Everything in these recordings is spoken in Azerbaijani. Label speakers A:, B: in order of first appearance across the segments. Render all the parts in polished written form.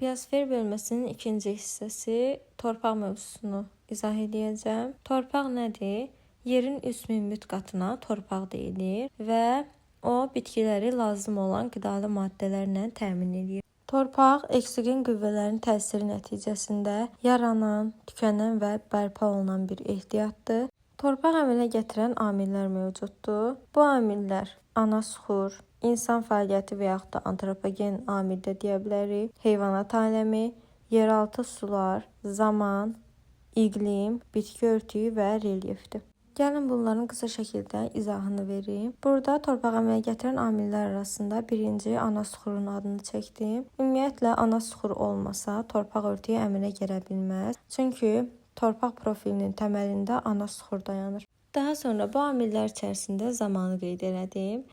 A: Biosfer bölməsinin ikinci hissəsi torpaq mövzusunu izah edəcəm. Torpaq nədir? Yerin üst mümbit qatına torpaq deyilir və o bitkiləri lazım olan qidalı maddələrlə təmin edir. Torpaq eksogen qüvvələrin təsiri nəticəsində yaranan, tükənən və bərpa olunan bir ehtiyatdır. Torpaq əmələ gətirən amillər mövcuddur. Bu amillər ana suxur, insan fəaliyyəti və yaxud da antropogen amil də deyə bilərik, heyvanat aləmi, yeraltı sular, zaman, iqlim, bitki örtüyü və relyefdir. Gəlin bunların qısa şəkildə izahını verim. Burada torpaq əmələ gətirən amillər arasında birinci ana suxurun adını çəkdim. Ümumiyyətlə ana suxur olmasa torpaq örtüyü əmələ gələ bilməz. Çünki torpaq profilinin təməlində ana suxur dayanır. Daha sonra bu amillər içərisində zamanı qeyd elədim.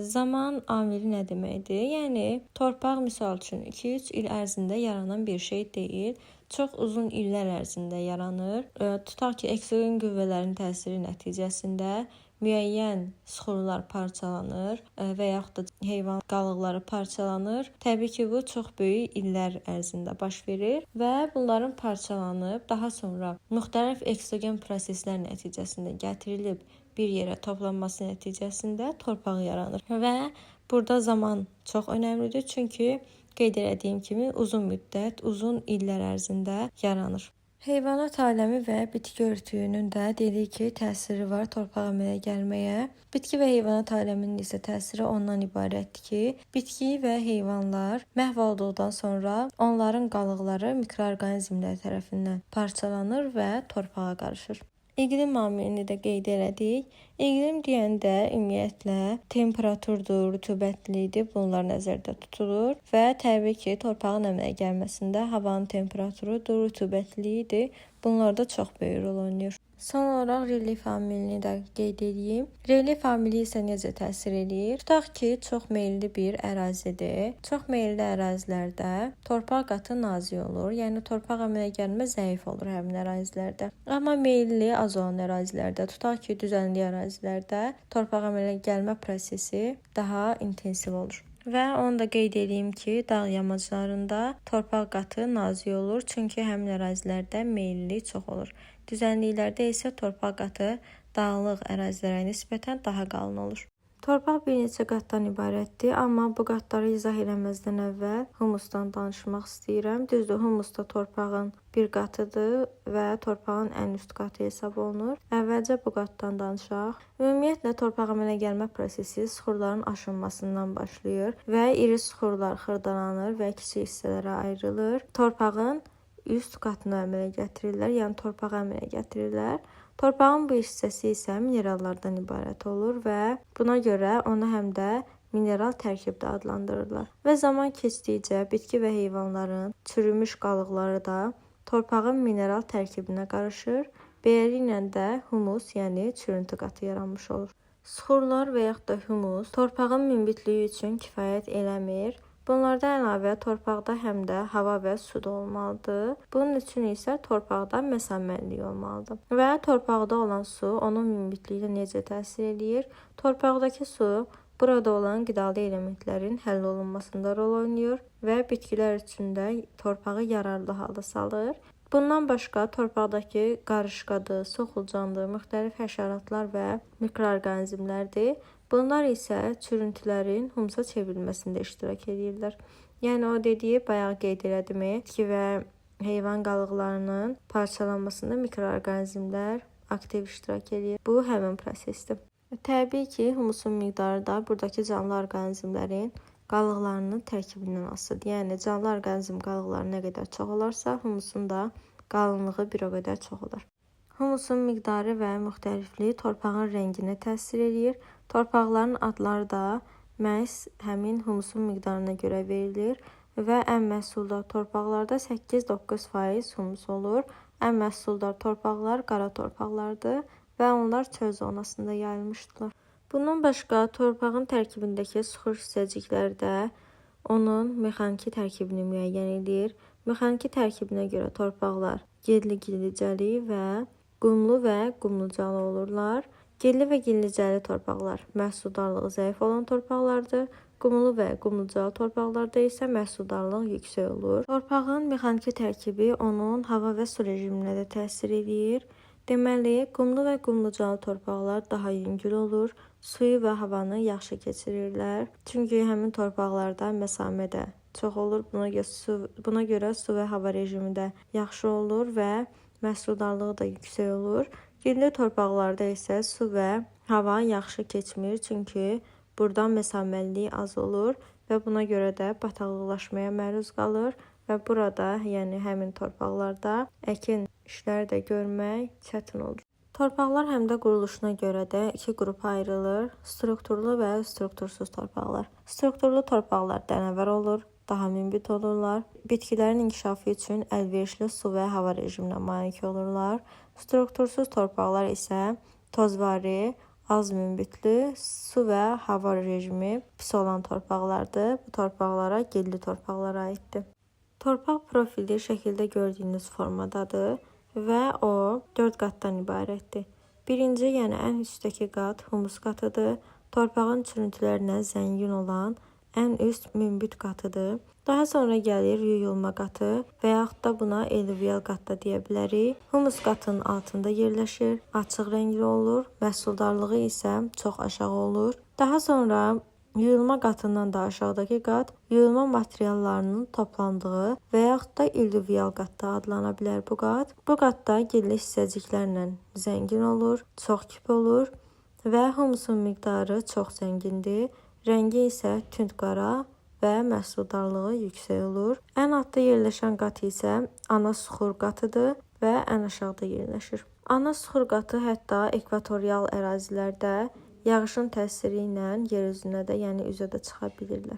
A: Zaman amili nə deməkdir? Yəni torpaq misal üçün 2-3 il ərzində yaranan bir şey deyil. Çox uzun illər ərzində yaranır. Tutaq ki, eksogen qüvvələrin təsiri nəticəsində müəyyən suxurlar parçalanır və yaxud da heyvan qalıqları parçalanır. Təbii ki, bu çox böyük illər ərzində baş verir və bunların parçalanıb daha sonra müxtəlif eksogen proseslər nəticəsində gətirilib bir yerə toplanması nəticəsində torpaq yaranır və burada zaman çox önəmlidir, çünki qeyd etdiyim kimi uzun müddət, uzun illər ərzində yaranır. Heyvanat aləmi və bitki örtüyünün də dedik ki, təsiri var torpaq əmələ gəlməyə. Bitki və heyvanat aləminin isə təsiri ondan ibarətdir ki, bitki və heyvanlar məhv olduqdan sonra onların qalıqları mikroorqanizmlər tərəfindən parçalanır və torpağa qarışır. İqlim amilini də qeyd elədik. İqlim deyəndə ümumiyyətlə temperaturdur, rütubətlidir, bunlar nəzərdə tutulur və təbii ki, torpağın əmələ gəlməsində havanın temperaturudur, rütubətliliyidir. Bunlarda çox böyük rol oynayır. Son olaraq relyef amilini də qeyd edeyim. Relyef amili isə necə təsir edir? Tutaq ki, çox meyilli bir ərazidir. Çox meyilli ərazilərdə torpaq qatı nazik olur. Yəni torpaq əmələ gəlmə zəif olur həmin ərazilərdə. Amma meyilli az olan ərazilərdə, tutaq ki, düzənli ərazilərdə torpaq əmələ gəlmə prosesi daha intensiv olur. Və onu da qeyd edeyim ki, dağ yamaclarında torpaq qatı nazik olur, çünki həmin ərazilərdə meyillilik çox olur. Düzənliklərdə isə torpaq qatı dağlıq ərazilərə nisbətən daha qalın olur. Torpaq bir neçə qatdan ibarətdir, amma bu qatları izah eləməzdən əvvəl humusdan danışmaq istəyirəm. Düzdür, humus da torpağın bir qatıdır və torpağın ən üst qatı hesab olunur. Əvvəlcə bu qatdan danışaq. Ümumiyyətlə torpaq əmələ gəlmə prosesi suxurların aşınmasından başlayır və iri suxurlar xırdalanır və kiçik hissələrə ayrılır. Torpağın üst qatına əmələ gətirirlər, yəni torpağı əmələ gətirirlər. Torpağın bu hissəsi isə minerallardan ibarət olur və buna görə onu həm də mineral tərkibdə adlandırırlar. Və zaman keçdikcə bitki və heyvanların çürümüş qalıqları da torpağın mineral tərkibinə qarışır. Beləliklə də humus, yəni çürüntü qatı yaranmış olur. Suxurlar və yaxud da humus torpağın münbitliyi üçün kifayət eləmir. Bunlardan əlavə torpaqda həm də hava və su da olmalıdır. Bunun üçün isə torpaqda məsamənlik olmalıdır. Və torpaqda olan su onun münbitliyinə necə təsir edir? Torpaqdakı su burada olan qidalı elementlərin həll olunmasında rol oynayır və bitkilər üçün də torpağı yararlı halda salır. Bundan başqa torpaqdakı qarışqadır, soxulcandır, müxtəlif həşəratlar və mikroorqanizmlərdir. Bunlar isə çürüntülərin humusa çevrilməsində iştirak edirlər. Yəni o dediyi bayaq qeyd elədim, bitki və heyvan qalıqlarının parçalanmasında mikroorqanizmlər aktiv iştirak edir. Bu həmin prosesdir. Təbii ki, humusun miqdarı da buradakı canlı orqanizmlərin qalıqlarının tərkibindən asılıdır. Yəni canlı orqanizm qalıqları nə qədər çox olarsa, humusun da qalınlığı bir o qədər çox olur. Humusun miqdarı və müxtəlifliyi torpağın rənginə təsir edir. Torpaqların adları da məhz həmin humusun miqdarına görə verilir və ən məhsuldar torpaqlarda 8-9% humus olur. Ən məhsuldar torpaqlar qara torpaqlardır və onlar çöl zonasında yayılmışdılar. Bundan başqa torpağın tərkibindəki suxur hissəcikləri də onun mexaniki tərkibini müəyyən edir. Mexaniki tərkibinə görə torpaqlar gilli-gillicəli və qumlu və qumlucalı olurlar. Gilli və gillicəli torpaqlar məhsuldarlığı zəif olan torpaqlardır. Qumlu və qumlucal torpaqlarda isə məhsuldarlıq yüksək olur. Torpağın mexaniki tərkibi onun hava və su rejiminə də təsir edir. Deməli, qumlu və qumlucal torpaqlar daha yüngül olur, suyu və havanı yaxşı keçirirlər. Çünki həmin torpaqlarda məsafə də çox olur. Buna görə su və hava rejimi də yaxşı olur və məhsuldarlığı da yüksək olur. Gilli torpaqlarda isə su və hava yaxşı keçmir, çünki burada məsafəlilik az olur və buna görə də bataqlıqlaşmaya məruz qalır və burada, yəni həmin torpaqlarda əkin işləri də görmək çətin olur. Torpaqlar həm də quruluşuna görə də iki qrupa ayrılır. Strukturlu və struktursuz torpaqlar. Strukturlu torpaqlar dənəvər olur, daha münbit olurlar. Bitkilərin inkişafı üçün əlverişli su və hava rejiminə malik olurlar. Struktursuz torpaqlar isə tozvari, az münbitli, su və hava rejimi pis olan torpaqlardır. Bu torpaqlara gilli torpaqlar aiddir. Torpaq profili şəkildə gördüyünüz formadadır və o 4 qatdan ibarətdir. Birinci, yəni ən üstdəki qat humus qatıdır. Torpağın çürüntülərinə zəngin olan ən üst münbit qatıdır. Daha sonra gəlir yuyulma qatı və yaxud da buna eluvial qat da deyə bilərik. Humus qatının altında yerləşir, açıq rəngli olur, məhsuldarlığı isə çox aşağı olur. Daha sonra yuyulma qatından da aşağıdakı qat yuyulma materiallarının toplandığı və yaxud da eluvial qat da adlana bilər bu qat. Bu qatda gilli hissəciklərlə zəngin olur, çox kip olur və humusun miqdarı çox zəngindir. Rəngi isə tünd qara və məhsuldarlığı yüksək olur. Ən altda yerləşən qat isə ana suxur qatıdır və ən aşağıda yerləşir. Ana suxur qatı hətta ekvatorial ərazilərdə yağışın təsiri ilə yer üzünə də, yəni üzə də çıxa bilirlər.